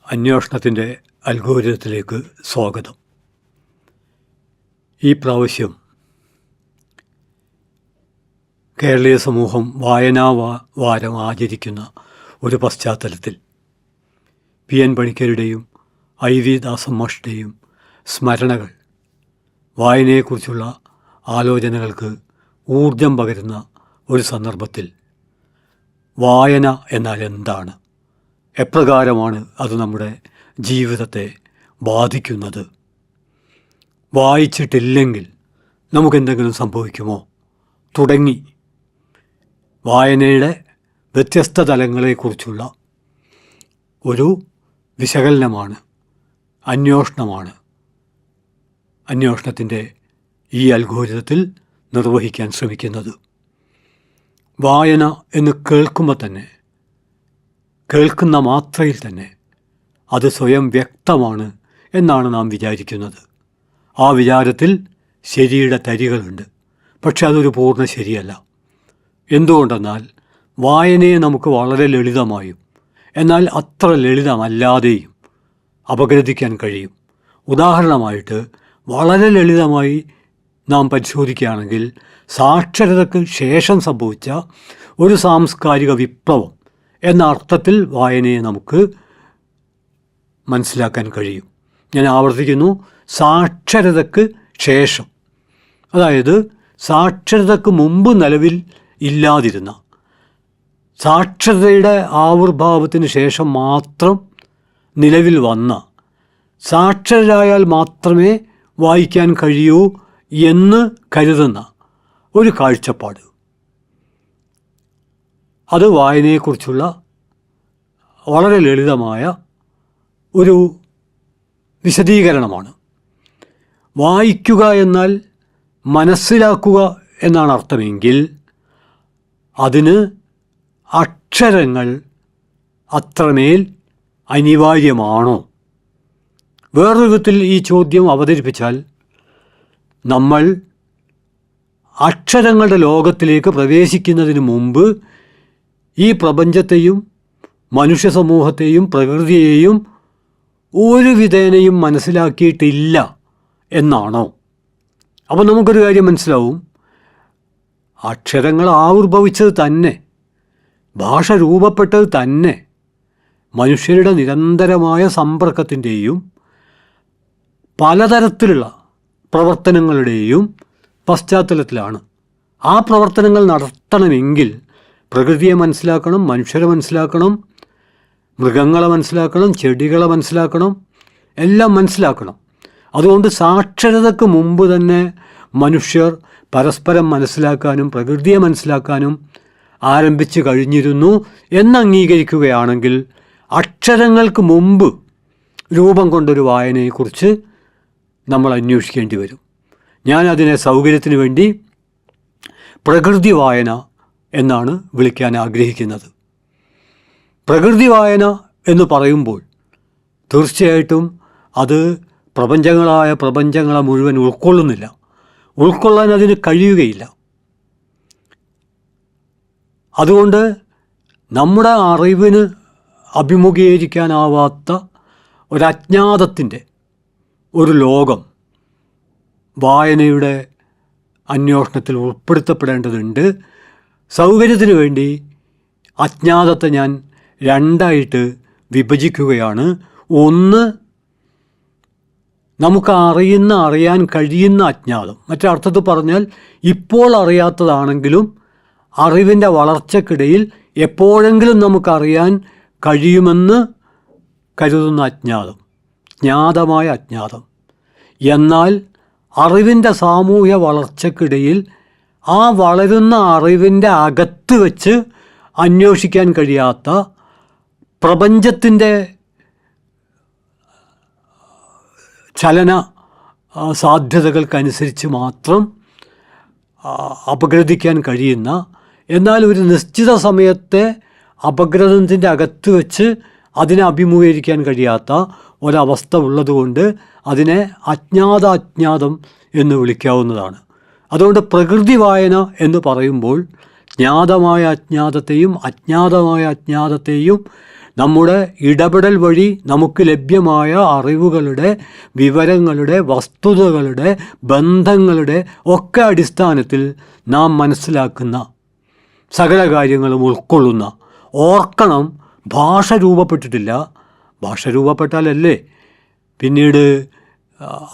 അന്വേഷണത്തിൻ്റെ അൽഗോരിതത്തിലേക്ക് സ്വാഗതം. ഈ പ്രാവശ്യം കേരളീയ സമൂഹം വായനാ വാരം ആചരിക്കുന്ന ഒരു പശ്ചാത്തലത്തിൽ പി.എൻ. പണിക്കരുടെയും ഐ.വി. ദാസൻ മാഷിൻ്റെയും സ്മരണകൾ വായനയെക്കുറിച്ചുള്ള ആലോചനകൾക്ക് ഊർജം പകരുന്ന ഒരു സന്ദർഭത്തിൽ വായന എന്നാൽ എന്താണ്, എപ്രകാരമാണ് അത് നമ്മുടെ ജീവിതത്തെ ബാധിക്കുന്നത്, വായിച്ചിട്ടില്ലെങ്കിൽ നമുക്കെന്തെങ്കിലും സംഭവിക്കുമോ തുടങ്ങി വായനയുടെ വ്യത്യസ്ത തലങ്ങളെക്കുറിച്ചുള്ള ഒരു വിശകലനമാണ്, അന്വേഷണമാണ് അന്വേഷണത്തിൻ്റെ ഈ അൽഗോരിതത്തിൽ നിർവഹിക്കാൻ ശ്രമിക്കുന്നത്. വായന എന്ന് കേൾക്കുമ്പോൾ തന്നെ, കേൾക്കുന്ന മാത്രയിൽ തന്നെ അത് സ്വയം വ്യക്തമാണ് എന്നാണ് നാം വിചാരിക്കുന്നത്. ആ വിചാരത്തിൽ ശരിയുടെ തരികളുണ്ട്, പക്ഷെ അതൊരു പൂർണ്ണ ശരിയല്ല. എന്തുകൊണ്ടെന്നാൽ വായനയെ നമുക്ക് വളരെ ലളിതമായും എന്നാൽ അത്ര ലളിതമല്ലാതെയും അപഗ്രഥിക്കാൻ കഴിയും. ഉദാഹരണമായിട്ട് വളരെ ലളിതമായി നാം പരിശോധിക്കുകയാണെങ്കിൽ സാക്ഷരതയ്ക്ക് ശേഷം സംഭവിച്ച ഒരു സാംസ്കാരിക വിപ്ലവം എന്ന അർത്ഥത്തിൽ വായനയെ നമുക്ക് മനസ്സിലാക്കാൻ കഴിയും. ഞാൻ ആവർത്തിക്കുന്നു, സാക്ഷരതയ്ക്ക് ശേഷം, അതായത് സാക്ഷരതയ്ക്ക് മുമ്പ് നിലവിൽ ഇല്ലാതിരുന്ന, സാക്ഷരതയുടെ ആവിർഭാവത്തിന് ശേഷം മാത്രം നിലവിൽ വന്ന, സാക്ഷരരായാൽ മാത്രമേ വായിക്കാൻ കഴിയൂ എന്ന് കരുതുന്ന ഒരു കാഴ്ചപ്പാട്, അത് വായനയെക്കുറിച്ചുള്ള വളരെ ലളിതമായ ഒരു വിശദീകരണമാണ്. വായിക്കുക എന്നാൽ മനസ്സിലാക്കുക എന്നാണ് അർത്ഥമെങ്കിൽ അതിന് അക്ഷരങ്ങൾ അത്രമേൽ അനിവാര്യമാണോ? വേറൊരു വിധത്തിൽ ഈ ചോദ്യം അവതരിപ്പിച്ചാൽ, നമ്മൾ അക്ഷരങ്ങളുടെ ലോകത്തിലേക്ക് പ്രവേശിക്കുന്നതിന് മുമ്പ് ഈ പ്രപഞ്ചത്തെയും മനുഷ്യ സമൂഹത്തെയും പ്രകൃതിയെയും ഒരു വിധേനയും മനസ്സിലാക്കിയിട്ടില്ല എന്നാണോ? അപ്പോൾ നമുക്കൊരു കാര്യം മനസ്സിലാവും, അക്ഷരങ്ങൾ ആവിർഭവിച്ചത് തന്നെ, ഭാഷ രൂപപ്പെട്ടത് തന്നെ മനുഷ്യരുടെ നിരന്തരമായ സമ്പർക്കത്തിൻ്റെയും പലതരത്തിലുള്ള പ്രവർത്തനങ്ങളുടെയും പശ്ചാത്തലത്തിലാണ്. ആ പ്രവർത്തനങ്ങൾ നടത്തണമെങ്കിൽ പ്രകൃതിയെ മനസ്സിലാക്കണം, മനുഷ്യരെ മനസ്സിലാക്കണം, മൃഗങ്ങളെ മനസ്സിലാക്കണം, ചെടികളെ മനസ്സിലാക്കണം, എല്ലാം മനസ്സിലാക്കണം. അതുകൊണ്ട് സാക്ഷരതയ്ക്ക് മുമ്പ് തന്നെ മനുഷ്യർ പരസ്പരം മനസ്സിലാക്കാനും പ്രകൃതിയെ മനസ്സിലാക്കാനും ആരംഭിച്ചു കഴിഞ്ഞിരുന്നു എന്ന് അംഗീകരിക്കുകയാണെങ്കിൽ അക്ഷരങ്ങൾക്ക് മുമ്പ് രൂപം കൊണ്ടൊരു വായനയെക്കുറിച്ച് നമ്മൾ അന്വേഷിക്കേണ്ടി വരും. ഞാൻ അതിനെ സൗകര്യത്തിന് വേണ്ടി പ്രകൃതി വായന എന്നാണ് വിളിക്കാൻ ആഗ്രഹിക്കുന്നത്. പ്രകൃതി വായന എന്ന് പറയുമ്പോൾ തീർച്ചയായിട്ടും അത് പ്രപഞ്ചങ്ങളെ മുഴുവൻ ഉൾക്കൊള്ളുന്നില്ല, ഉൾക്കൊള്ളാൻ അതിന് കഴിയുകയില്ല. അതുകൊണ്ട് നമ്മുടെ അറിവിന് അഭിമുഖീകരിക്കാനാവാത്ത ഒരജ്ഞാതത്തിൻ്റെ ഒരു ലോകം വായനയുടെ അന്വേഷണത്തിൽ ഉൾപ്പെടുത്തപ്പെടേണ്ടതുണ്ട്. സൗകര്യത്തിന് വേണ്ടി അജ്ഞാതത്തെ ഞാൻ രണ്ടായിട്ട് വിഭജിക്കുകയാണ്. ഒന്ന്, നമുക്ക് അറിയാൻ കഴിയുന്ന അജ്ഞാതം. മറ്റൊരർത്ഥത്തിൽ പറഞ്ഞാൽ ഇപ്പോൾ അറിയാത്തതാണെങ്കിലും അറിവിൻ്റെ വളർച്ചക്കിടയിൽ എപ്പോഴെങ്കിലും നമുക്കറിയാൻ കഴിയുമെന്ന് കരുതുന്ന അജ്ഞാതം, ജ്ഞാതമായ അജ്ഞാതം. എന്നാൽ അറിവിൻ്റെ സാമൂഹ്യ വളർച്ചക്കിടയിൽ ആ വളരുന്ന അറിവിൻ്റെ അകത്ത് വെച്ച് അന്വേഷിക്കാൻ കഴിയാത്ത, പ്രപഞ്ചത്തിൻ്റെ ചലന സാധ്യതകൾക്കനുസരിച്ച് മാത്രം അപഗ്രഥിക്കാൻ കഴിയുന്ന, എന്നാൽ ഒരു നിശ്ചിത സമയത്തെ അപഗ്രഥനത്തിൻ്റെ അകത്ത് വെച്ച് അതിനെ അഭിമുഖീകരിക്കാൻ കഴിയാത്ത ഒരവസ്ഥ ഉള്ളതുകൊണ്ട് അതിനെ അജ്ഞാതം എന്ന് വിളിക്കാവുന്നതാണ്. അതുകൊണ്ട് പ്രകൃതി വായന എന്ന് പറയുമ്പോൾ ജ്ഞാതമായ അജ്ഞാതത്തെയും അജ്ഞാതമായ അജ്ഞാതത്തെയും നമ്മുടെ ഇടപെടൽ വഴി നമുക്ക് ലഭ്യമായ അറിവുകളുടെ, വിവരങ്ങളുടെ, വസ്തുതകളുടെ, ബന്ധങ്ങളുടെ ഒക്കെ അടിസ്ഥാനത്തിൽ നാം മനസ്സിലാക്കുന്ന സകല കാര്യങ്ങളും ഉൾക്കൊള്ളുന്ന, ഓർക്കണം, ഭാഷ രൂപപ്പെട്ടിട്ടില്ല. ഭാഷ രൂപപ്പെട്ടാലല്ലേ പിന്നീട്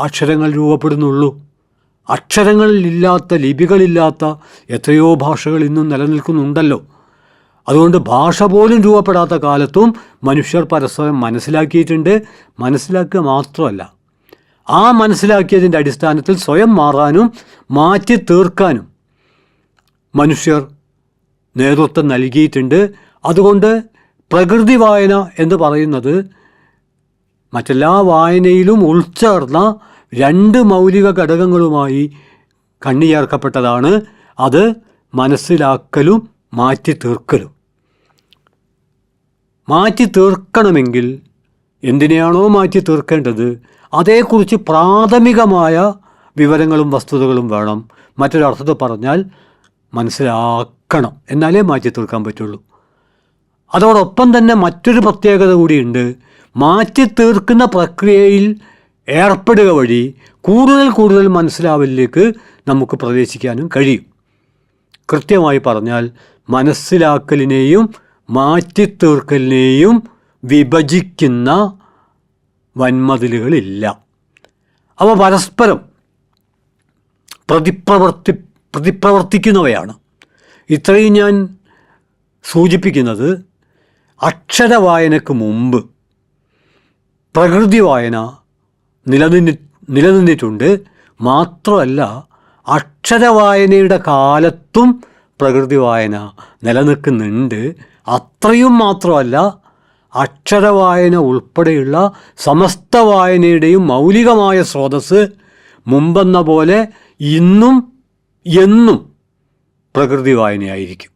അക്ഷരങ്ങൾ രൂപപ്പെടുന്നുള്ളൂ. അക്ഷരങ്ങളില്ലാത്ത, ലിപികളില്ലാത്ത എത്രയോ ഭാഷകൾ ഇന്നും നിലനിൽക്കുന്നുണ്ടല്ലോ. അതുകൊണ്ട് ഭാഷ പോലും രൂപപ്പെടാത്ത കാലത്തും മനുഷ്യർ പരസ്പരം മനസ്സിലാക്കിയിട്ടുണ്ട്. മനസ്സിലാക്കുക മാത്രമല്ല, ആ മനസ്സിലാക്കിയതിൻ്റെ അടിസ്ഥാനത്തിൽ സ്വയം മാറാനും മാറ്റി തീർക്കാനും മനുഷ്യർ നേതൃത്വം നൽകിയിട്ടുണ്ട്. അതുകൊണ്ട് പ്രകൃതി വായന എന്ന് പറയുന്നത് മറ്റെല്ലാ വായനയിലും ഉൾച്ചേർന്ന 2 മൗലിക ഘടകങ്ങളുമായി കണ്ണിചേർക്കപ്പെട്ടതാണ്. അത് മനസ്സിലാക്കലും മാറ്റി തീർക്കലും. മാറ്റി തീർക്കണമെങ്കിൽ എന്തിനെയാണോ മാറ്റി തീർക്കേണ്ടത് അതേക്കുറിച്ച് പ്രാഥമികമായ വിവരങ്ങളും വസ്തുതകളും വേണം. മറ്റൊരർത്ഥത്തിൽ പറഞ്ഞാൽ മനസ്സിലാക്കണം, എന്നാലേ മാറ്റി തീർക്കാൻ പറ്റുള്ളൂ. അതോടൊപ്പം തന്നെ മറ്റൊരു പ്രത്യേകത കൂടിയുണ്ട്. മാറ്റി തീർക്കുന്ന പ്രക്രിയയിൽ ഏർപ്പെടുക വഴി കൂടുതൽ മനസ്സിലാവലിലേക്ക് നമുക്ക് പ്രവേശിക്കാനും കഴിയും. കൃത്യമായി പറഞ്ഞാൽ മനസ്സിലാക്കലിനെയും മാറ്റിത്തീർക്കലിനെയും വിഭജിക്കുന്ന വൻമതിലുകളില്ല. അവ പരസ്പരം പ്രതിപ്രവർത്തിക്കുന്നവയാണ്. ഇത്രയും ഞാൻ സൂചിപ്പിക്കുന്നത് അക്ഷരവായനയ്ക്ക് മുമ്പ് പ്രകൃതി വായന നിലനിന്നിട്ടുണ്ട്. മാത്രമല്ല, അക്ഷരവായനയുടെ കാലത്തും പ്രകൃതി വായന നിലനിൽക്കുന്നുണ്ട്. അത്രയും മാത്രമല്ല, അക്ഷരവായന ഉൾപ്പെടെയുള്ള സമസ്ത വായനയുടെയും മൗലികമായ സ്രോതസ്സ് മുമ്പെന്ന പോലെ ഇന്നും എന്നും പ്രകൃതി വായനയായിരിക്കും.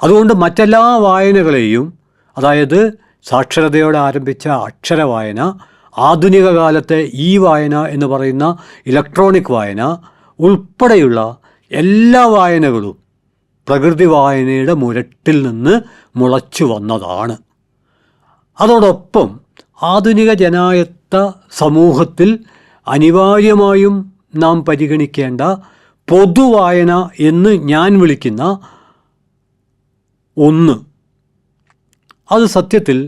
അതുകൊണ്ട് മറ്റെല്ലാ വായനകളെയും, അതായത് സാക്ഷരതയോടെ ആരംഭിച്ച അക്ഷരവായന, ആധുനിക കാലത്തെ ഈ വായന എന്ന് പറയുന്ന ഇലക്ട്രോണിക് വായന ഉൾപ്പെടെയുള്ള എല്ലാ വായനകളും പ്രകൃതി വായനയുടെ മുരട്ടിൽ നിന്ന് മുളച്ചു വന്നതാണ്. അതോടൊപ്പം ആധുനിക ജനായത്ത സമൂഹത്തിൽ അനിവാര്യമായും നാം പരിഗണിക്കേണ്ട പൊതുവായന എന്ന് ഞാൻ വിളിക്കുന്ന ഒന്ന്, അത് സത്യത്തിൽ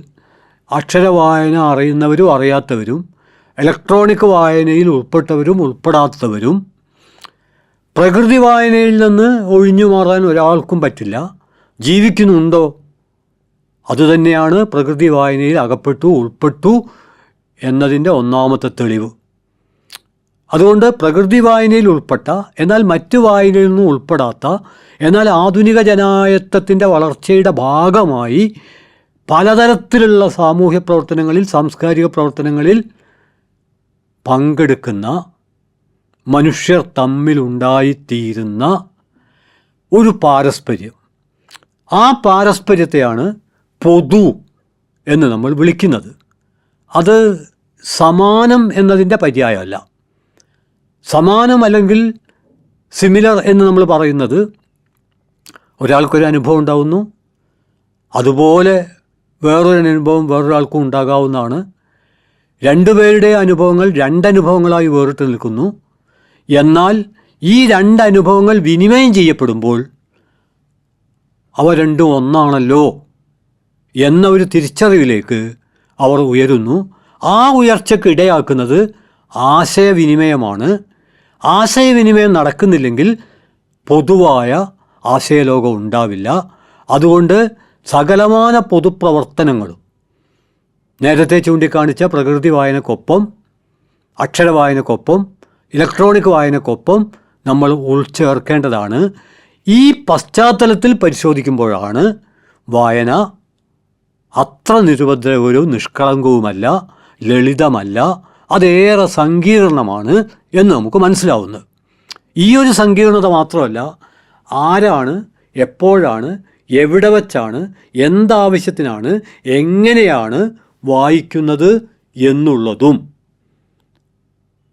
അക്ഷരവായന അറിയുന്നവരും അറിയാത്തവരും, ഇലക്ട്രോണിക് വായനയിൽ ഉൾപ്പെട്ടവരും ഉൾപ്പെടാത്തവരും, പ്രകൃതി വായനയിൽ നിന്ന് ഒഴിഞ്ഞു മാറാൻ ഒരാൾക്കും പറ്റില്ല. ജീവിക്കുന്നുണ്ടോ? അതുതന്നെയാണ് പ്രകൃതി വായനയിൽ ഉൾപ്പെട്ടു എന്നതിൻ്റെ ഒന്നാമത്തെ തെളിവ്. അതുകൊണ്ട് പ്രകൃതി വായനയിൽ ഉൾപ്പെട്ട, എന്നാൽ മറ്റു വായനയിൽ നിന്നും ഉൾപ്പെടാത്ത, എന്നാൽ ആധുനിക ജനായത്തത്തിൻ്റെ വളർച്ചയുടെ ഭാഗമായി പലതരത്തിലുള്ള സാമൂഹ്യ പ്രവർത്തനങ്ങളിൽ, സാംസ്കാരിക പ്രവർത്തനങ്ങളിൽ പങ്കെടുക്കുന്ന മനുഷ്യർ തമ്മിലുണ്ടായിത്തീരുന്ന ഒരു പാരസ്പര്യം, ആ പാരസ്പര്യത്തെയാണ് പൊതു എന്ന് നമ്മൾ വിളിക്കുന്നത്. അത് സമാനം എന്നതിൻ്റെ പര്യായമല്ല. സമാനം അല്ലെങ്കിൽ സിമിലർ എന്ന് നമ്മൾ പറയുന്നത് ഒരാൾക്കൊരു അനുഭവം ഉണ്ടാകുന്നു, അതുപോലെ വേറൊരു അനുഭവം വേറൊരാൾക്കും ഉണ്ടാകാവുന്നതാണ്. രണ്ടുപേരുടെ അനുഭവങ്ങൾ രണ്ടനുഭവങ്ങളായി വേറിട്ട് നിൽക്കുന്നു. എന്നാൽ ഈ 2 അനുഭവങ്ങൾ വിനിമയം ചെയ്യപ്പെടുമ്പോൾ അവ രണ്ടും ഒന്നാണല്ലോ എന്ന ഒരു തിരിച്ചറിവിലേക്ക് അവർ ഉയരുന്നു. ആ ഉയർച്ചയ്ക്ക് ഇടയാക്കുന്നത് ആശയവിനിമയമാണ്. ആശയവിനിമയം നടക്കുന്നില്ലെങ്കിൽ പൊതുവായ ആശയലോകം ഉണ്ടാവില്ല. അതുകൊണ്ട് സകലമാന പൊതുപ്രവർത്തനങ്ങളും നേരത്തെ ചൂണ്ടിക്കാണിച്ച പ്രകൃതി വായനക്കൊപ്പം, അക്ഷരവായനക്കൊപ്പം, ഇലക്ട്രോണിക് വായനക്കൊപ്പം നമ്മൾ ഉൾച്ചേർക്കേണ്ടതാണ്. ഈ പശ്ചാത്തലത്തിൽ പരിശോധിക്കുമ്പോഴാണ് വായന അത്ര നിരുപദ്രവവും നിഷ്കളങ്കവുമല്ല, ലളിതമല്ല, അതേറെ സങ്കീർണമാണ് എന്ന് നമുക്ക് മനസ്സിലാവുന്നത്. ഈ ഒരു സങ്കീർണത മാത്രമല്ല, ആരാണ്, എപ്പോഴാണ്, എവിടെ വച്ചാണ്, എന്താവശ്യത്തിനാണ്, എങ്ങനെയാണ് വായിക്കുന്നത് എന്നുള്ളതും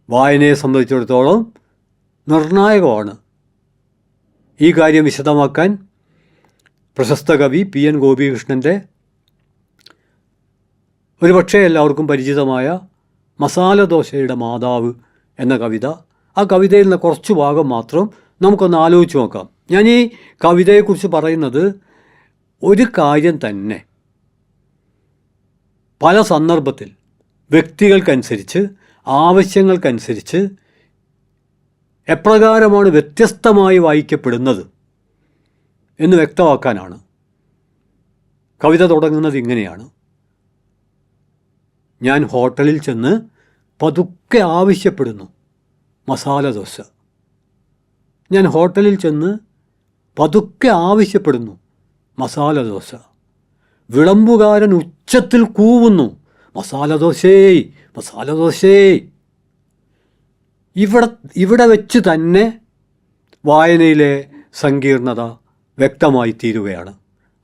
വായനയെ സംബന്ധിച്ചിടത്തോളം നിർണായകമാണ്. ഈ കാര്യം വിശദമാക്കാൻ പ്രശസ്ത കവി PN ഗോപികൃഷ്ണൻ്റെ ഒരുപക്ഷെ എല്ലാവർക്കും പരിചിതമായ മസാല ദോശയുടെ മാതാവ് എന്ന കവിത. ആ കവിതയിൽ നിന്ന് കുറച്ച് ഭാഗം മാത്രം നമുക്കൊന്ന് ആലോചിച്ച് നോക്കാം. ഞാൻ ഈ കവിതയെക്കുറിച്ച് പറയുന്നത് ഒരു കാര്യം തന്നെ പല സന്ദർഭത്തിൽ വ്യക്തികൾക്കനുസരിച്ച് ആവശ്യങ്ങൾക്കനുസരിച്ച് എപ്രകാരമാണ് വ്യത്യസ്തമായി വായിക്കപ്പെടുന്നത് എന്ന് വ്യക്തമാക്കാനാണ്. കവിത തുടങ്ങുന്നത് ഇങ്ങനെയാണ്: ഞാൻ ഹോട്ടലിൽ ചെന്ന് പതുക്കെ ആവശ്യപ്പെടുന്നു മസാല ദോശ. ഞാൻ ഹോട്ടലിൽ ചെന്ന് പതുക്കെ ആവശ്യപ്പെടുന്നു മസാല ദോശ. വിളമ്പുകാരൻ ഉച്ചത്തിൽ കൂവുന്നു, മസാല ദോശേ, മസാല ദോശേ. ഇവിടെ വെച്ച് തന്നെ വായനയിലെ സങ്കീർണത വ്യക്തമായി തീരുകയാണ്.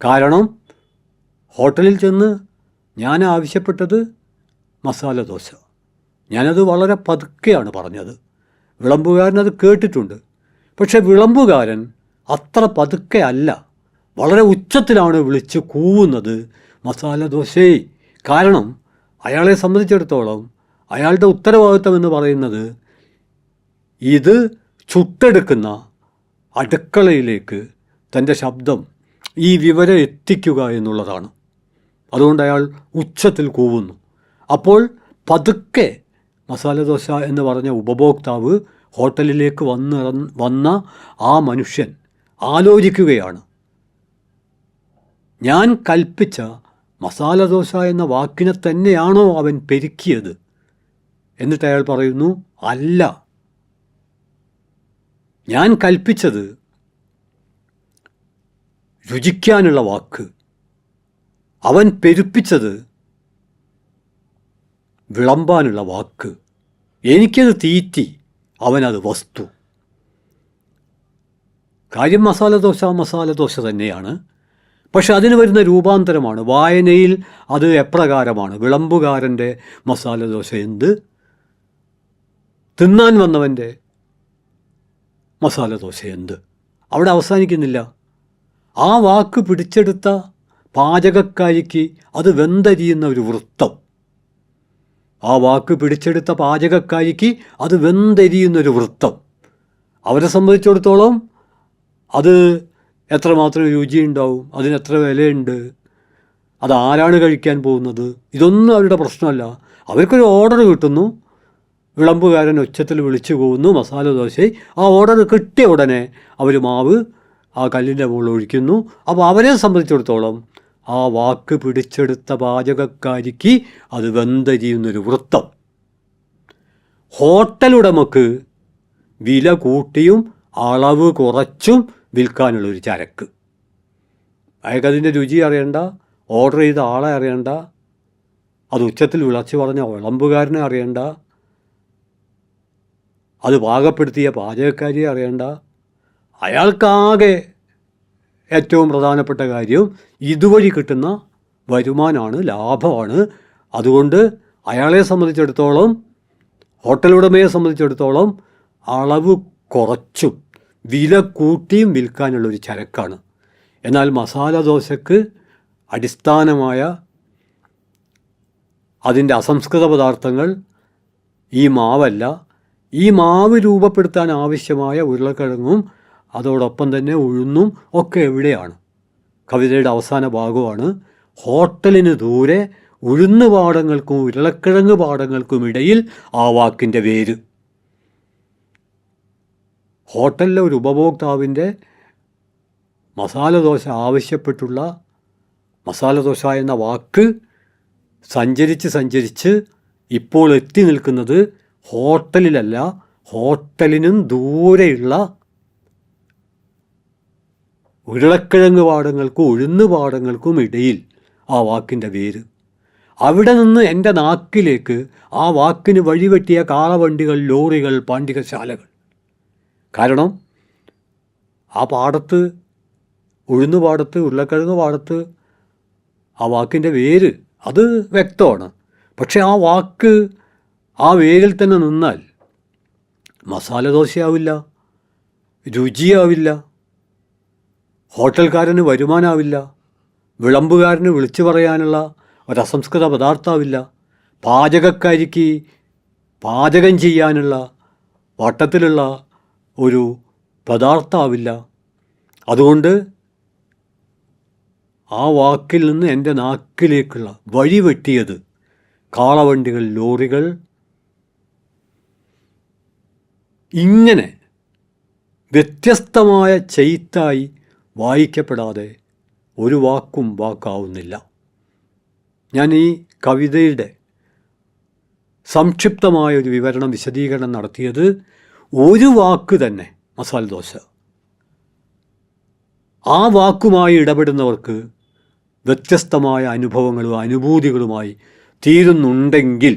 കാരണം ഹോട്ടലിൽ ചെന്ന് ഞാൻ ആവശ്യപ്പെട്ടത് മസാല ദോശ. ഞാനത് വളരെ പതുക്കെയാണ് പറഞ്ഞത്. വിളമ്പുകാരനത് കേട്ടിട്ടുണ്ട്. പക്ഷെ വിളമ്പുകാരൻ അത്ര പതുക്കെ അല്ല, വളരെ ഉച്ചത്തിലാണ് വിളിച്ച് കൂവുന്നത് മസാല ദോശേ. കാരണം അയാളെ സംബന്ധിച്ചിടത്തോളം അയാളുടെ ഉത്തരവാദിത്വം എന്ന് പറയുന്നത് ഇത് ചുട്ടെടുക്കുന്ന അടുക്കളയിലേക്ക് തൻ്റെ ശബ്ദം, ഈ വിവരം എത്തിക്കുക എന്നുള്ളതാണ്. അതുകൊണ്ട് അയാൾ ഉച്ചത്തിൽ കൂവുന്നു. അപ്പോൾ പതുക്കെ മസാല ദോശ എന്ന് പറഞ്ഞ ഉപഭോക്താവ് ഹോട്ടലിലേക്ക് വന്ന ആ മനുഷ്യൻ ആലോചിക്കുകയാണ്, ഞാൻ കൽപ്പിച്ച മസാല ദോശ എന്ന വാക്കിനെ തന്നെയാണോ അവൻ പെരുക്കിയത്? എന്നിട്ട് അയാൾ പറയുന്നു, അല്ല, ഞാൻ കൽപ്പിച്ചത് രുചിക്കാനുള്ള വാക്ക്, അവൻ പെരുപ്പിച്ചത് വിളമ്പാനുള്ള വാക്ക്. എനിക്കത് തീറ്റി, അവനത് വസ്തു. കാര്യം മസാല ദോശ തന്നെയാണ്. പക്ഷെ അതിന് വരുന്ന രൂപാന്തരമാണ്. വായനയിൽ അത് എപ്രകാരമാണ്? വിളമ്പുകാരൻ്റെ മസാല ദോശ എന്ത്, തിന്നാൻ വന്നവൻ്റെ മസാല ദോശ എന്ത്? അവിടെ അവസാനിക്കുന്നില്ല. ആ വാക്ക് പിടിച്ചെടുത്ത പാചകക്കാരിക്ക് അത് വെന്തരിയുന്ന ഒരു വൃത്തം. ആ വാക്ക് പിടിച്ചെടുത്ത പാചകക്കാരിക്ക് അത് വെന്തരിയുന്നൊരു വൃത്തം. അവരെ സംബന്ധിച്ചിടത്തോളം അത് എത്രമാത്രം രുചിയുണ്ടാവും, അതിനെത്ര വിലയുണ്ട്, അതാരാണ് കഴിക്കാൻ പോകുന്നത്, ഇതൊന്നും അവരുടെ പ്രശ്നമല്ല. അവർക്കൊരു ഓർഡർ കിട്ടുന്നു, വിളമ്പുകാരൻ ഉച്ചത്തിൽ വിളിച്ചു പോകുന്നു മസാല ദോശ. ആ ഓർഡർ കിട്ടിയ ഉടനെ അവർ മാവ് ആ കല്ലിൻ്റെ മുകളിൽ ഒഴിക്കുന്നു. അപ്പോൾ അവരെ സംബന്ധിച്ചിടത്തോളം ആ വാക്ക് പിടിച്ചെടുത്ത പാചകക്കാരിക്ക് അത് വെന്തരിയുന്നൊരു വൃത്തം. ഹോട്ടലുടമക്ക് വില കൂട്ടിയും അളവ് കുറച്ചും വിൽക്കാനുള്ളൊരു ചരക്ക്. അയാൾക്കതിൻ്റെ രുചി അറിയണ്ട, ഓർഡർ ചെയ്ത ആളെ അറിയണ്ട, അത് ഉച്ചത്തിൽ വിളച്ച് പറഞ്ഞ വിളമ്പുകാരനെ അറിയണ്ട, അത് പാകപ്പെടുത്തിയ പാചകക്കാരിയെ അറിയണ്ട. അയാൾക്കാകെ ഏറ്റവും പ്രധാനപ്പെട്ട കാര്യം ഇതുവഴി കിട്ടുന്ന വരുമാനമാണ്, ലാഭമാണ്. അതുകൊണ്ട് അയാളെ സംബന്ധിച്ചിടത്തോളം, ഹോട്ടലുടമയെ സംബന്ധിച്ചിടത്തോളം അളവ് കുറച്ചും വില കൂട്ടിയും വിൽക്കാനുള്ളൊരു ചരക്കാണ്. എന്നാൽ മസാല ദോശക്ക് അടിസ്ഥാനമായ അതിൻ്റെ അസംസ്കൃത പദാർത്ഥങ്ങൾ ഈ മാവല്ല. ഈ മാവ് രൂപപ്പെടുത്താൻ ആവശ്യമായ ഉരുളക്കിഴങ്ങും അതോടൊപ്പം തന്നെ ഉഴുന്നും ഒക്കെ എവിടെയാണ്? കവിതയുടെ അവസാന ഭാഗമാണ്. ഹോട്ടലിന് ദൂരെ ഉഴുന്ന് പാടങ്ങൾക്കും ഉരുളക്കിഴങ്ങ് പാടങ്ങൾക്കും ഇടയിൽ ആ വാക്കിൻ്റെ വേര്. ഹോട്ടലിലെ ഒരു ഉപഭോക്താവിൻ്റെ മസാല ദോശ ആവശ്യപ്പെട്ടുള്ള മസാല ദോശ എന്ന വാക്ക് സഞ്ചരിച്ച് ഇപ്പോൾ എത്തി നിൽക്കുന്നത് ഹോട്ടലിലല്ല, ഹോട്ടലിനും ദൂരെയുള്ള ഉരുളക്കിഴങ്ങ് പാടങ്ങൾക്കും ഉഴുന്ന് പാടങ്ങൾക്കും ഇടയിൽ ആ വാക്കിൻ്റെ വേര്. അവിടെ നിന്ന് എൻ്റെ നാക്കിലേക്ക് ആ വാക്കിന് വഴിവെട്ടിയ കാളവണ്ടികൾ, ലോറികൾ, പാണ്ടികശാലകൾ. കാരണം ആ പാടത്ത്, ഉഴുന്ന് പാടത്ത്, ഉരുളക്കിഴങ്ങ് പാടത്ത് ആ വാക്കിൻ്റെ വേര് അത് വ്യക്തമാണ്. പക്ഷെ ആ വാക്ക് ആ വേരിൽ തന്നെ നിന്നാൽ മസാല ദോശയാവില്ല, രുചിയാവില്ല. ഹോട്ടൽക്കാരന് വരുമാനാവില്ല, വിളമ്പുകാരന് വിളിച്ചു പറയാനുള്ള ഒരസംസ്കൃത പദാർത്ഥമാവില്ല, പാചകക്കാരിക്ക് പാചകം ചെയ്യാനുള്ള വട്ടത്തിലുള്ള ഒരു പദാർത്ഥമാവില്ല. അതുകൊണ്ട് ആ വാക്കിൽ നിന്ന് എൻ്റെ നാക്കിലേക്കുള്ള വഴി വെട്ടിയത് കാളവണ്ടികൾ, ലോറികൾ, ഇങ്ങനെ വ്യത്യസ്തമായ ചെയ്ത്തായി വായിക്കപ്പെടാതെ ഒരു വാക്കും വാക്കാവുന്നില്ല. ഞാൻ ഈ കവിതയുടെ സംക്ഷിപ്തമായ ഒരു വിശദീകരണം നടത്തിയത് ഒരു വാക്ക് തന്നെ, മസാല ദോശ. ആ വാക്കുമായി ഇടപെടുന്നവർക്ക് വ്യത്യസ്തമായ അനുഭവങ്ങളും അനുഭൂതികളുമായി തീരുന്നുണ്ടെങ്കിൽ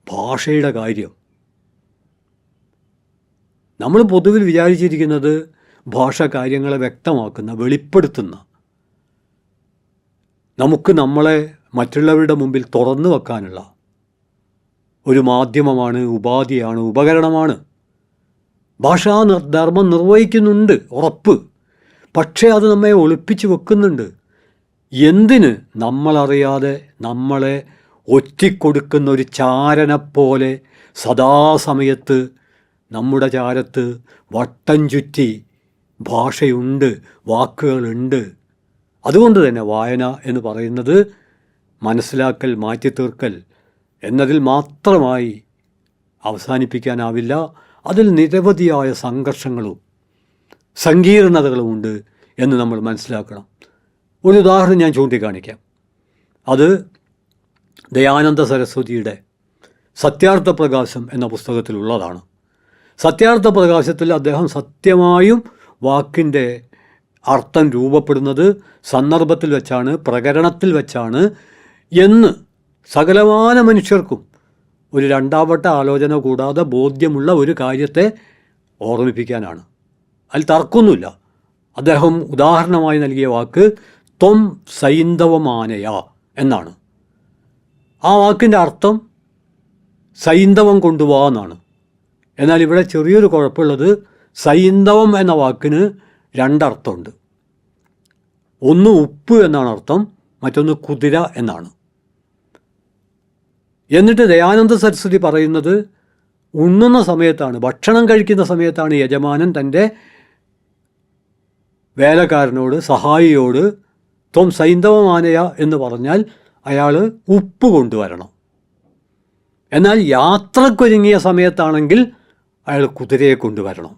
ഭാഷയുടെ കാര്യം നമ്മൾ പൊതുവിൽ വിചാരിച്ചിരിക്കുന്നത് ഭാഷ കാര്യങ്ങളെ വ്യക്തമാക്കുന്ന, വെളിപ്പെടുത്തുന്ന, നമുക്ക് നമ്മളെ മറ്റുള്ളവരുടെ മുമ്പിൽ തുറന്നു വെക്കാനുള്ള ഒരു മാധ്യമമാണ്, ഉപാധിയാണ്, ഉപകരണമാണ്. ഭാഷാ ധർമ്മം നിർവഹിക്കുന്നുണ്ട്, ഉറപ്പ്. പക്ഷേ അത് നമ്മെ ഒളിപ്പിച്ച് വെക്കുന്നുണ്ട്. എന്തിന്? നമ്മളറിയാതെ നമ്മളെ ഒറ്റിക്കൊടുക്കുന്ന ഒരു ചാരനെപ്പോലെ സദാസമയത്ത് നമ്മുടെ ചാരത്ത് വട്ടം ചുറ്റി ഭാഷയുണ്ട്, വാക്കുകളുണ്ട്. അതുകൊണ്ട് തന്നെ വായന എന്ന് പറയുന്നത് മനസ്സിലാക്കൽ, മാറ്റിത്തീർക്കൽ എന്നതിൽ മാത്രമായി അവസാനിപ്പിക്കാനാവില്ല. അതിൽ നിരവധിയായ സംഘർഷങ്ങളും സങ്കീർണതകളുമുണ്ട് എന്ന് നമ്മൾ മനസ്സിലാക്കണം. ഒരു ഉദാഹരണം ഞാൻ ചൂണ്ടിക്കാണിക്കാം. അത് ദയാനന്ദ സരസ്വതിയുടെ സത്യാർത്ഥ പ്രകാശം എന്ന പുസ്തകത്തിലുള്ളതാണ്. സത്യാർത്ഥ പ്രകാശത്തിൽ അദ്ദേഹം സത്യമായും വാക്കിൻ്റെ അർത്ഥം രൂപപ്പെടുന്നത് സന്ദർഭത്തിൽ വെച്ചാണ്, പ്രകരണത്തിൽ വെച്ചാണ് എന്ന് സകലമാന മനുഷ്യർക്കും ഒരു രണ്ടാവട്ട ആലോചന കൂടാതെ ബോധ്യമുള്ള ഒരു കാര്യത്തെ ഓർമ്മിപ്പിക്കാനാണ്. അതിൽ തർക്കമൊന്നുമില്ല. അദ്ദേഹം ഉദാഹരണമായി നൽകിയ വാക്ക് ത്വം സൈന്ധവമാനയ എന്നാണ്. ആ വാക്കിൻ്റെ അർത്ഥം സൈന്ധവം കൊണ്ടുപോവാ എന്നാണ്. എന്നാൽ ഇവിടെ ചെറിയൊരു കുഴപ്പമുള്ളത്, സൈന്ധവം എന്ന വാക്കിന് രണ്ടർത്ഥമുണ്ട്. ഒന്ന് ഉപ്പ് എന്നാണ് അർത്ഥം, മറ്റൊന്ന് കുതിര എന്നാണ്. എന്നിട്ട് ദയാനന്ദ സരസ്വതി പറയുന്നത് ഉണ്ണുന്ന സമയത്താണ്, ഭക്ഷണം കഴിക്കുന്ന സമയത്താണ് യജമാനൻ തൻ്റെ വേലക്കാരനോട്, സഹായിയോട് ത്വം സൈന്ധവമാനയ എന്ന് പറഞ്ഞാൽ അയാൾ ഉപ്പ് കൊണ്ടുവരണം. എന്നാൽ യാത്രക്കൊരുങ്ങിയ സമയത്താണെങ്കിൽ അയാൾ കുതിരയെ കൊണ്ടുവരണം.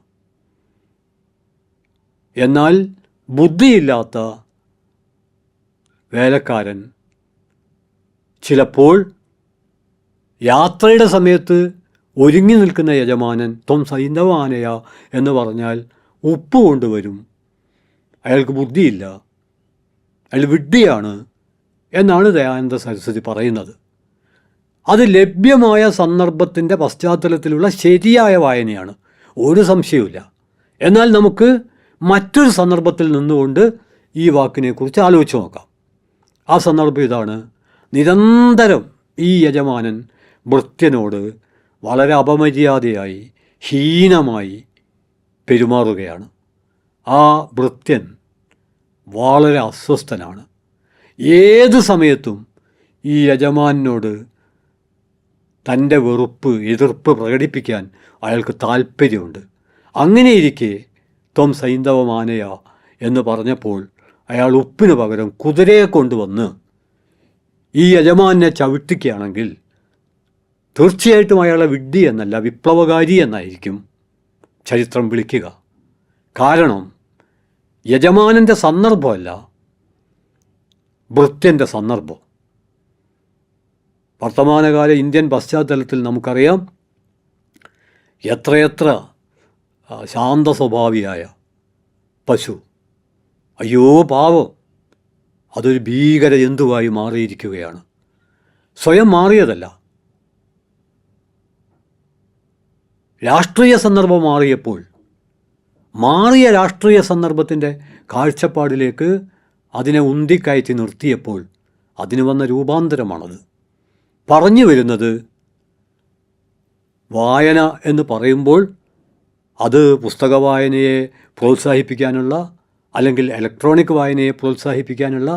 എന്നാൽ ബുദ്ധിയില്ലാത്ത വേലക്കാരൻ ചിലപ്പോൾ യാത്രയുടെ സമയത്ത് ഒരുങ്ങി നിൽക്കുന്ന യജമാനൻ ത്വം സൈന്ധവമാനയ എന്ന് പറഞ്ഞാൽ ഉപ്പ് കൊണ്ടുവരും. അയാൾക്ക് ബുദ്ധിയില്ല, അയാൾ വിഡ്ഢിയാണ് എന്നാണ് ദയാനന്ദ സരസ്വതി പറയുന്നത്. അത് ലഭ്യമായ സന്ദർഭത്തിൻ്റെ പശ്ചാത്തലത്തിലുള്ള ശരിയായ വായനയാണ്, ഒരു സംശയവുമില്ല. എന്നാൽ നമുക്ക് മറ്റൊരു സന്ദർഭത്തിൽ നിന്നുകൊണ്ട് ഈ വാക്കിനെക്കുറിച്ച് ആലോചിച്ച് നോക്കാം. ആ സന്ദർഭം ഇതാണ്. നിരന്തരം ഈ യജമാനൻ ഭൃത്യനോട് വളരെ അപമര്യാദയായി, ഹീനമായി പെരുമാറുകയാണ്. ആ ഭൃത്യൻ വളരെ അസ്വസ്ഥനാണ്. ഏത് സമയത്തും ഈ യജമാനോട് തൻ്റെ വെറുപ്പ്, എതിർപ്പ് പ്രകടിപ്പിക്കാൻ അയാൾക്ക് താല്പര്യമുണ്ട്. അങ്ങനെയിരിക്കെ ത്വം സൈന്ധവമാനയ എന്ന് പറഞ്ഞപ്പോൾ അയാൾ ഉപ്പിന് പകരം കുതിരയെ കൊണ്ടുവന്ന് ഈ യജമാനെ ചവിട്ടിക്കുകയാണെങ്കിൽ തീർച്ചയായിട്ടും അയാളെ വിഡ്ഢി എന്നല്ല, വിപ്ലവകാരി എന്നായിരിക്കും ചരിത്രം വിളിക്കുക. കാരണം യജമാനൻ്റെ സന്ദർഭമല്ല, ഭൃത്യൻ്റെ സന്ദർഭം. വർത്തമാനകാല ഇന്ത്യൻ പശ്ചാത്തലത്തിൽ നമുക്കറിയാം എത്രയെത്ര ശാന്ത സ്വഭാവിയായ പശു, അയ്യോ പാവം, അതൊരു ഭീകര ജന്തുവായി മാറിയിരിക്കുകയാണ്. സ്വയം മാറിയതല്ല, രാഷ്ട്രീയ സന്ദർഭം മാറിയപ്പോൾ മാറിയ രാഷ്ട്രീയ സന്ദർഭത്തിൻ്റെ കാഴ്ചപ്പാടിലേക്ക് അതിനെ ഉന്തിക്കയറ്റി നിർത്തിയപ്പോൾ അതിന് വന്ന രൂപാന്തരമാണത്. പറഞ്ഞു വരുന്നത്, വായന എന്ന് പറയുമ്പോൾ അത് പുസ്തക വായനയെ പ്രോത്സാഹിപ്പിക്കാനുള്ള, അല്ലെങ്കിൽ ഇലക്ട്രോണിക് വായനയെ പ്രോത്സാഹിപ്പിക്കാനുള്ള,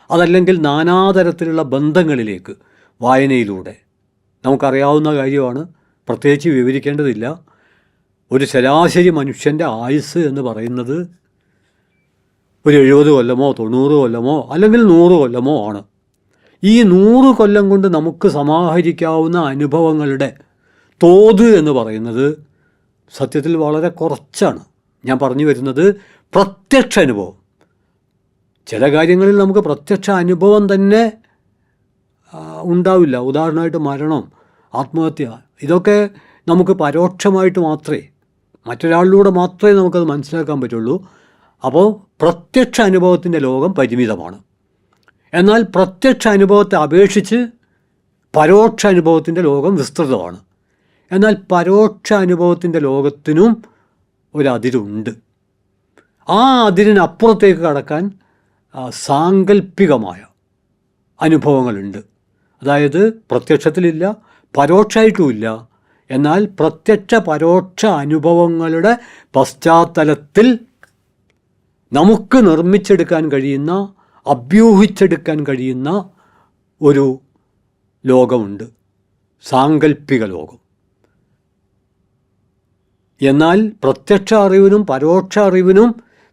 അതല്ലെങ്കിൽ നാനാതരത്തിലുള്ള ബന്ധങ്ങളിലേക്ക് വായനയിലൂടെ, നമുക്കറിയാവുന്ന കാര്യമാണ്, പ്രത്യേകിച്ച് വിവരിക്കേണ്ടതില്ല. ഒരു ശരാശരി മനുഷ്യൻ്റെ ആയുസ് എന്ന് പറയുന്നത് ഒരു 70 കൊല്ലമോ 90 കൊല്ലമോ അല്ലെങ്കിൽ 100 കൊല്ലമോ ആണ്. ഈ 100 കൊല്ലം കൊണ്ട് നമുക്ക് സമാഹരിക്കാവുന്ന അനുഭവങ്ങളുടെ തോത് എന്ന് പറയുന്നത് സത്യത്തിൽ വളരെ കുറച്ചാണ്. ഞാൻ പറഞ്ഞു വരുന്നത് പ്രത്യക്ഷ അനുഭവം. ചില കാര്യങ്ങളിൽ നമുക്ക് പ്രത്യക്ഷ അനുഭവം തന്നെ ഉണ്ടാവില്ല. ഉദാഹരണമായിട്ട് മരണം, ആത്മഹത്യ, ഇതൊക്കെ നമുക്ക് പരോക്ഷമായിട്ട് മാത്രമേ, മറ്റൊരാളിലൂടെ മാത്രമേ നമുക്കത് മനസ്സിലാക്കാൻ പറ്റുള്ളൂ. അപ്പോൾ പ്രത്യക്ഷ അനുഭവത്തിൻ്റെ ലോകം പരിമിതമാണ്. എന്നാൽ പ്രത്യക്ഷ അനുഭവത്തെ അപേക്ഷിച്ച് പരോക്ഷ അനുഭവത്തിൻ്റെ ലോകം വിസ്തൃതമാണ്. എന്നാൽ പരോക്ഷ അനുഭവത്തിൻ്റെ ലോകത്തിനും ഒരതിരുണ്ട്. ആ അതിരിനപ്പുറത്തേക്ക് കടക്കാൻ സാങ്കല്പികമായ അനുഭവങ്ങളുണ്ട്. അതായത് പ്രത്യക്ഷത്തിലില്ല, പരോക്ഷമായിട്ടുമില്ല. എന്നാൽ പ്രത്യക്ഷ പരോക്ഷ അനുഭവങ്ങളുടെ പശ്ചാത്തലത്തിൽ നമുക്ക് നിർമ്മിച്ചെടുക്കാൻ കഴിയുന്ന, അഭ്യൂഹിച്ചെടുക്കാൻ കഴിയുന്ന ഒരു ലോകമുണ്ട്, സാങ്കല്പിക ലോകം. എന്നാൽ പ്രത്യക്ഷ അറിവിനും പരോക്ഷ അറിവിനും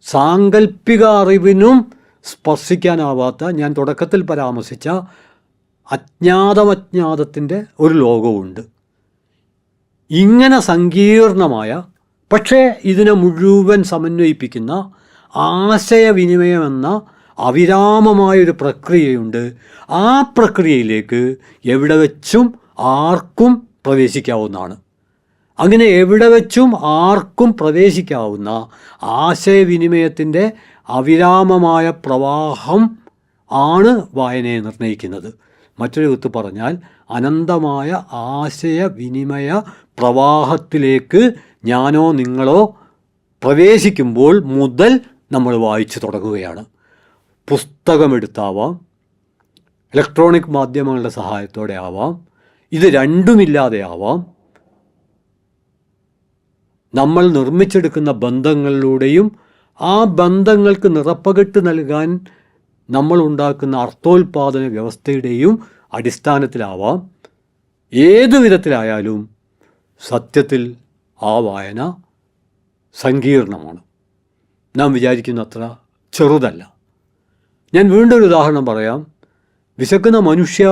സാങ്കല്പിക അറിവിനും സ്പർശിക്കാനാവാത്ത, ഞാൻ തുടക്കത്തിൽ പരാമർശിച്ച അജ്ഞാതമജ്ഞാതത്തിൻ്റെ ഒരു ലോകവുമുണ്ട്. ഇങ്ങനെ സങ്കീർണമായ, പക്ഷേ ഇതിനെ മുഴുവൻ സമന്വയിപ്പിക്കുന്ന ആശയവിനിമയമെന്ന അവിരാമമായൊരു പ്രക്രിയയുണ്ട്. ആ പ്രക്രിയയിലേക്ക് എവിടെ വെച്ചും ആർക്കും പ്രവേശിക്കാവുന്നതാണ്. അങ്ങനെ എവിടെ വെച്ചും ആർക്കും പ്രവേശിക്കാവുന്ന ആശയവിനിമയത്തിൻ്റെ അവിരാമമായ പ്രവാഹം ആണ് വായനയെ നിർണ്ണയിക്കുന്നത്. മറ്റൊരു വിധത്തിൽ പറഞ്ഞാൽ, അനന്തമായ ആശയവിനിമയ പ്രവാഹത്തിലേക്ക് ഞാനോ നിങ്ങളോ പ്രവേശിക്കുമ്പോൾ മുതൽ നമ്മൾ വായിച്ചു തുടങ്ങുകയാണ്. പുസ്തകമെടുത്താവാം, ഇലക്ട്രോണിക് മാധ്യമങ്ങളുടെ സഹായത്തോടെ ആവാം, ഇത് രണ്ടുമില്ലാതെ ആവാം. നമ്മൾ നിർമ്മിച്ചെടുക്കുന്ന ബന്ധങ്ങളിലൂടെയും ആ ബന്ധങ്ങൾക്ക് നിറപ്പകിട്ട് നൽകാൻ നമ്മൾ ഉണ്ടാക്കുന്ന അർത്ഥോൽപാദന വ്യവസ്ഥയുടെയും അടിസ്ഥാനത്തിലാവാം. ഏതു വിധത്തിലായാലും സത്യത്തിൽ ആ വായന സങ്കീർണമാണ്. നാം വിചാരിക്കുന്നത്ര ചെറുതല്ല. ഞാൻ വീണ്ടും ഒരു ഉദാഹരണം പറയാം. വിശക്കുന്ന മനുഷ്യ,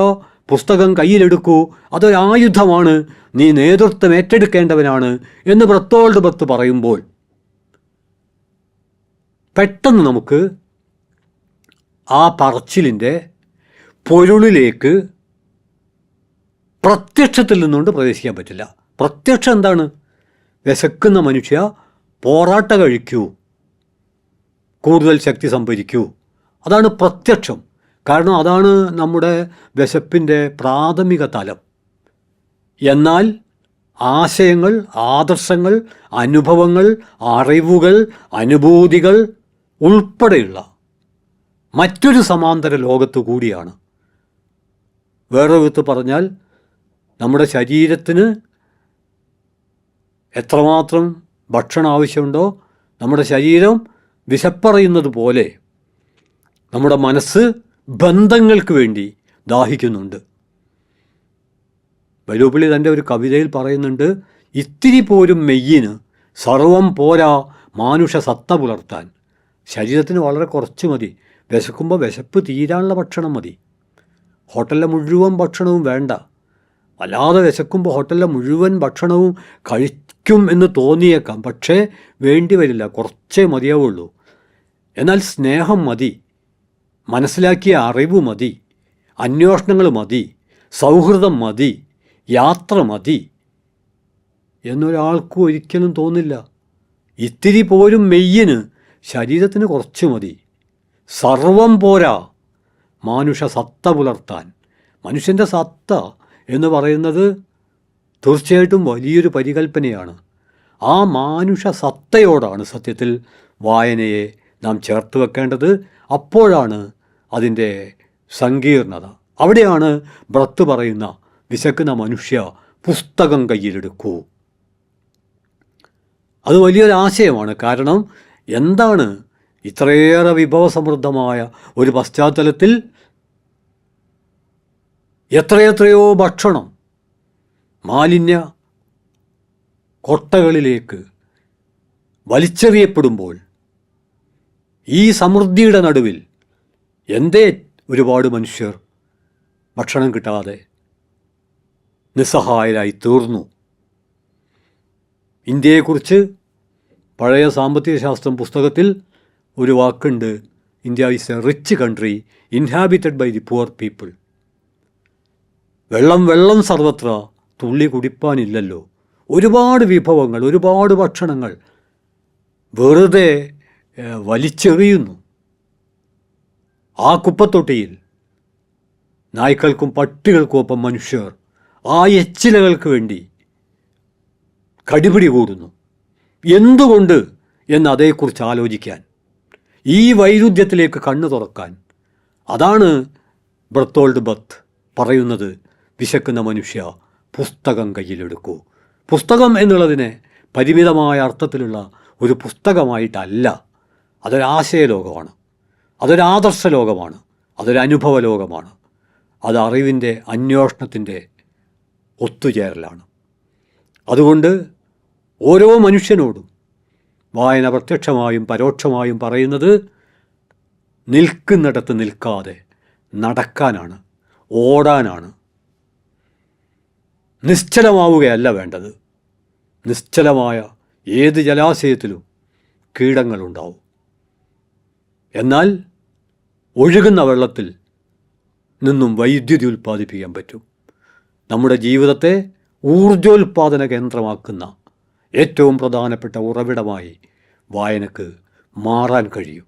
പുസ്തകം കയ്യിലെടുക്കൂ, അതൊരായുധമാണ്, നീ നേതൃത്വം ഏറ്റെടുക്കേണ്ടവനാണ് എന്ന് ബ്രത്തോൾഡ് ബ്രത്ത് പറയുമ്പോൾ പെട്ടെന്ന് നമുക്ക് ആ പറച്ചിലിൻ്റെ പൊരുളിലേക്ക് പ്രത്യക്ഷത്തിൽ നിന്നുകൊണ്ട് പ്രവേശിക്കാൻ പറ്റില്ല. പ്രത്യക്ഷം എന്താണ്? വിശക്കുന്ന മനുഷ്യ, പോറാട്ട കഴിക്കൂ, കൂടുതൽ ശക്തി സംഭരിക്കൂ. അതാണ് പ്രത്യക്ഷം. കാരണം അതാണ് നമ്മുടെ വിശപ്പിൻ്റെ പ്രാഥമിക തലം. എന്നാൽ ആശയങ്ങൾ, ആദർശങ്ങൾ, അനുഭവങ്ങൾ, അറിവുകൾ, അനുഭൂതികൾ ഉൾപ്പെടെയുള്ള മറ്റൊരു സമാന്തര ലോകത്തു കൂടിയാണ്. വേറെ വിധത്തിൽ പറഞ്ഞാൽ, നമ്മുടെ ശരീരത്തിന് എത്രമാത്രം ഭക്ഷണം ആവശ്യമുണ്ടോ, നമ്മുടെ ശരീരം വിശപ്പറിയുന്നത് പോലെ നമ്മുടെ മനസ്സ് ബന്ധങ്ങൾക്ക് വേണ്ടി ദാഹിക്കുന്നുണ്ട്. വൈലോപ്പിള്ളി തൻ്റെ ഒരു കവിതയിൽ പറയുന്നുണ്ട്, ഇത്തിരി പോരും മെയ്യിന് സർവം പോരാ മാനുഷ സത്ത പുലർത്താൻ. ശരീരത്തിന് വളരെ കുറച്ച് മതി. വിശക്കുമ്പോൾ വിശപ്പ് തീരാനുള്ള ഭക്ഷണം മതി. ഹോട്ടലിലെ മുഴുവൻ ഭക്ഷണവും വേണ്ട. വല്ലാതെ വിശക്കുമ്പോൾ ഹോട്ടലിലെ മുഴുവൻ ഭക്ഷണവും കഴിക്കും എന്ന് തോന്നിയേക്കാം, പക്ഷേ വേണ്ടി വരില്ല, കുറച്ചേ മതിയാവുള്ളൂ. എന്നാൽ സ്നേഹം മതി, മനസ്സിലാക്കിയ അറിവ് മതി, അന്വേഷണങ്ങൾ മതി, സൗഹൃദം മതി, യാത്ര മതി എന്നൊരാൾക്കും ഒരിക്കലും തോന്നില്ല. ഇത്തിരി പോരും മെയ്യിന് ശരീരത്തിന് കുറച്ച് മതി. സർവം പോരാ മാനുഷ സത്ത പുലർത്താൻ. മനുഷ്യൻ്റെ സത്ത എന്ന് പറയുന്നത് തീർച്ചയായിട്ടും വലിയൊരു പരികൽപ്പനയാണ്. ആ മാനുഷ സത്തയോടാണ് സത്യത്തിൽ വായനയെ നാം ചേർത്ത് വെക്കേണ്ടത്. അപ്പോഴാണ് അതിൻ്റെ സങ്കീർണത. അവിടെയാണ് ബ്രത്ത് പറയുന്ന വിശക്കുന്ന മനുഷ്യ പുസ്തകം കയ്യിലെടുക്കൂ. അത് വലിയൊരു ആശയമാണ്. കാരണം എന്താണ് ഇത്രയേറെ വിഭവസമൃദ്ധമായ ഒരു പശ്ചാത്തലത്തിൽ എത്രയെത്രയോ ഭക്ഷണം മാലിന്യ കൊട്ടകളിലേക്ക് വലിച്ചെറിയപ്പെടുമ്പോൾ ഈ സമൃദ്ധിയുടെ നടുവിൽ എന്തേ ഒരുപാട് മനുഷ്യർ ഭക്ഷണം കിട്ടാതെ നിസ്സഹായരായി തീർന്നു? ഇന്ത്യയെക്കുറിച്ച് പഴയ സാമ്പത്തിക ശാസ്ത്രം പുസ്തകത്തിൽ ഒരു വാക്കുണ്ട്, India is a rich country inhabited by the poor people. വെള്ളം സർവത്ര, തുള്ളി കുടിപ്പാനില്ലല്ലോ. ഒരുപാട് വിഭവങ്ങൾ, ഒരുപാട് ഭക്ഷണങ്ങൾ വെറുതെ വലിച്ചെറിയുന്നു. ആ കുപ്പത്തൊട്ടിയിൽ നായ്ക്കൾക്കും പട്ടികൾക്കുമൊപ്പം മനുഷ്യർ ആ എച്ചിലകൾക്ക് വേണ്ടി കടിപിടി കൂടുന്നു. എന്തുകൊണ്ട് എന്ന് അതേക്കുറിച്ച് ആലോചിക്കാൻ, ഈ വൈരുദ്ധ്യത്തിലേക്ക് കണ്ണു തുറക്കാൻ, അതാണ് ബെർത്തോൾഡ് ബത്ത് പറയുന്നത്, വിശക്കുന്ന മനുഷ്യ പുസ്തകം കയ്യിലെടുക്കൂ. പുസ്തകം എന്നുള്ളതിനെ പരിമിതമായ അർത്ഥത്തിലുള്ള ഒരു പുസ്തകമായിട്ടല്ല, അതൊരാശയ ലോകമാണ്, അതൊരാദർശ ലോകമാണ്, അതൊരനുഭവ ലോകമാണ്, അത് അറിവിൻ്റെ അന്വേഷണത്തിൻ്റെ ഒത്തുചേരലാണ്. അതുകൊണ്ട് ഓരോ മനുഷ്യനോടും വായന പ്രത്യക്ഷമായും പരോക്ഷമായും പറയുന്നത് നിൽക്കുന്നിടത്ത് നിൽക്കാതെ നടക്കാനാണ്, ഓടാനാണ്. നിശ്ചലമാവുകയല്ല വേണ്ടത്. നിശ്ചലമായ ഏത് ജലാശയത്തിലും കീടങ്ങളുണ്ടാവും. എന്നാൽ ഒഴുകുന്ന വെള്ളത്തിൽ നിന്നും വൈദ്യുതി ഉൽപ്പാദിപ്പിക്കാൻ പറ്റും. നമ്മുടെ ജീവിതത്തെ ഊർജോൽപാദന കേന്ദ്രമാക്കുന്ന ഏറ്റവും പ്രധാനപ്പെട്ട ഉറവിടമായി വായനക്ക് മാറാൻ കഴിയും.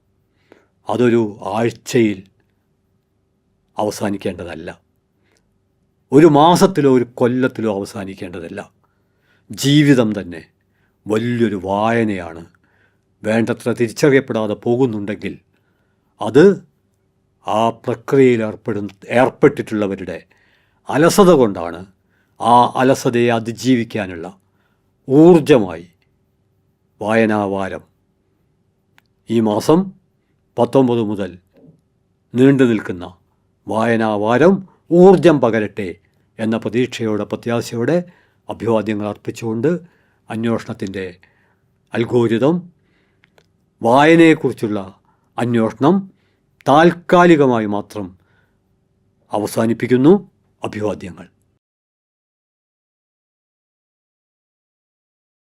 അതൊരു ആഴ്ചയിൽ അവസാനിക്കേണ്ടതല്ല, ഒരു മാസത്തിലോ ഒരു കൊല്ലത്തിലോ അവസാനിക്കേണ്ടതല്ല. ജീവിതം തന്നെ വലിയൊരു വായനയാണ്. വേണ്ടത്ര തിരിച്ചറിയപ്പെടാതെ പോകുന്നുണ്ടെങ്കിൽ അത് ആ പ്രക്രിയയിൽ ഏർപ്പെട്ടിട്ടുള്ളവരുടെ അലസത കൊണ്ടാണ്. ആ അലസതയെ അതിജീവിക്കാനുള്ള ഊർജമായി വായനാവാരം ഈ മാസം 19 മുതൽ നീണ്ടു നിൽക്കുന്ന വായനാവാരം ഊർജം പകരട്ടെ എന്ന പ്രതീക്ഷയോടെ, പ്രത്യാശയോടെ അഭിവാദ്യങ്ങൾ അർപ്പിച്ചുകൊണ്ട് അന്വേഷണത്തിൻ്റെ അൽഗോരിതം, വായനയെക്കുറിച്ചുള്ള അന്വേഷണം താൽക്കാലികമായി മാത്രം അവസാനിപ്പിക്കുന്നു. അഭിവാദ്യങ്ങൾ.